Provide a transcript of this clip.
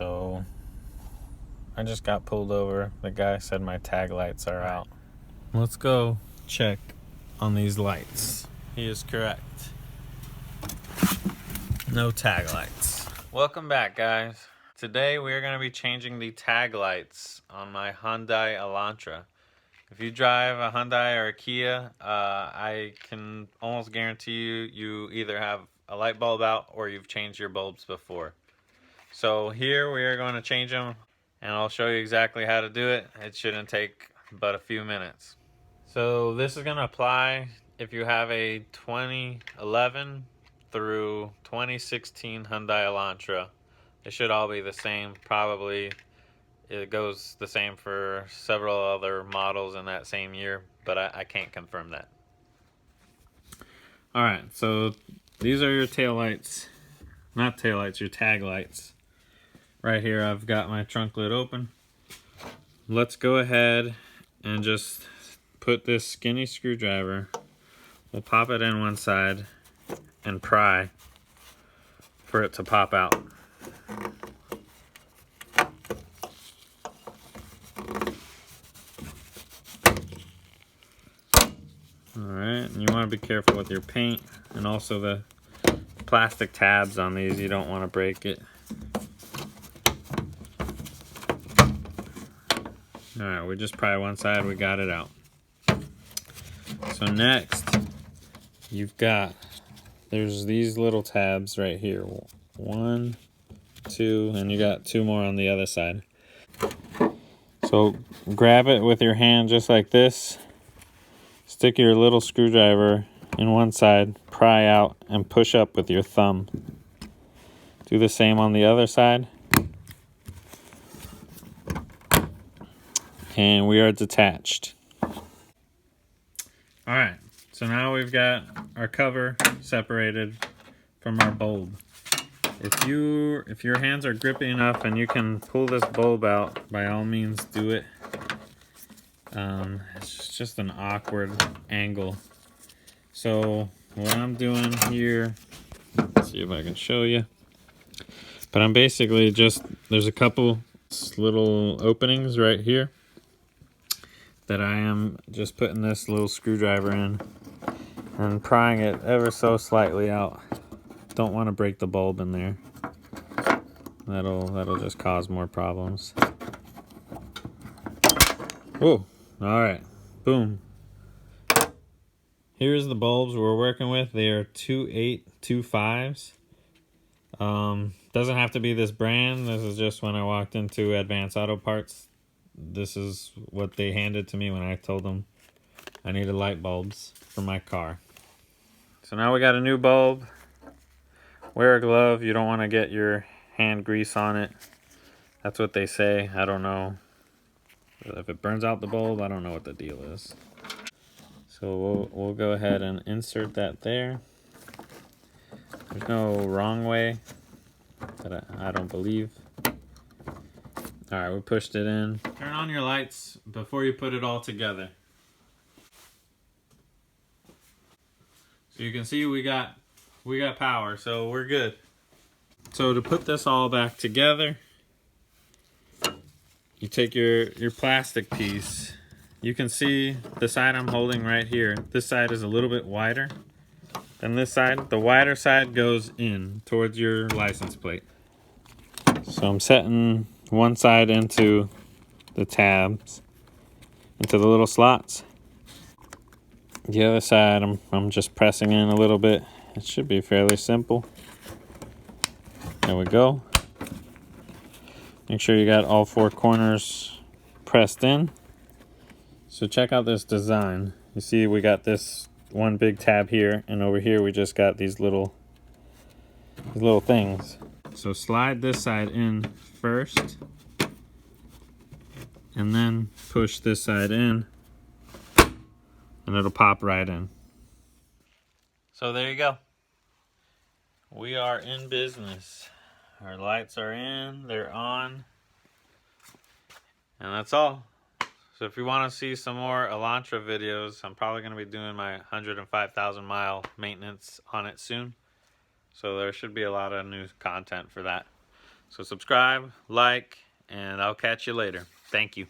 So I just got pulled over. The guy said my tag lights are out. Let's go check on these lights. He is correct. No tag lights. Welcome back, guys. Today we are going to be changing the tag lights on my Hyundai Elantra. If you drive a Hyundai or a Kia, I can almost guarantee you either have a light bulb out or you've changed your bulbs before. So here we are going to change them, and I'll show you exactly how to do it. It shouldn't take but a few minutes. So this is going to apply if you have a 2011 through 2016 Hyundai Elantra. It should all be the same. Probably it goes the same for several other models in that same year, but I can't confirm that. Alright, so these are your tail lights. Not tail lights, your tag lights. Right here I've got my trunk lid open. Let's go ahead and just put this skinny screwdriver. We'll pop it in one side and pry for it to pop out. Alright, and you want to be careful with your paint and also the plastic tabs on these. You don't want to break it. Alright, we just pry one side, we got it out. So next, there's these little tabs right here. 1, 2, and you got 2 more on the other side. So grab it with your hand just like this. Stick your little screwdriver in one side, pry out, and push up with your thumb. Do the same on the other side. And we are detached. Alright, so now we've got our cover separated from our bulb. If your hands are grippy enough and you can pull this bulb out, by all means do it. It's just an awkward angle. So what I'm doing here, let's see if I can show you. But I'm basically there's a couple little openings right here that I am just putting this little screwdriver in and prying it ever so slightly out. Don't want to break the bulb in there. That'll just cause more problems. Whoa, all right, boom. Here's the bulbs we're working with. They are 2825s. Doesn't have to be this brand. This is just when I walked into Advanced Auto Parts. This is what they handed to me when I told them I needed light bulbs for my car. So now we got a new bulb. Wear a glove. You don't want to get your hand grease on it. That's what they say. I don't know. If it burns out the bulb, I don't know what the deal is. So we'll go ahead and insert that there. There's no wrong way that I don't believe. Alright, we pushed it in. Turn on your lights before you put it all together. So you can see we got power, so we're good. So to put this all back together, you take your plastic piece. You can see the side I'm holding right here. This side is a little bit wider than this side. The wider side goes in towards your license plate. So I'm setting one side into the tabs, into the little slots. The other side I'm just pressing in a little bit. It should be fairly simple. There we go. Make sure you got all 4 corners pressed in. So check out this design. You see we got this one big tab here, and over here we just got these little things. So slide this side in first, and then push this side in, and it'll pop right in. So there you go. We are in business. Our lights are in, they're on, and that's all. So if you want to see some more Elantra videos, I'm probably going to be doing my 105,000 mile maintenance on it soon. So there should be a lot of new content for that. So subscribe, like, and I'll catch you later. Thank you.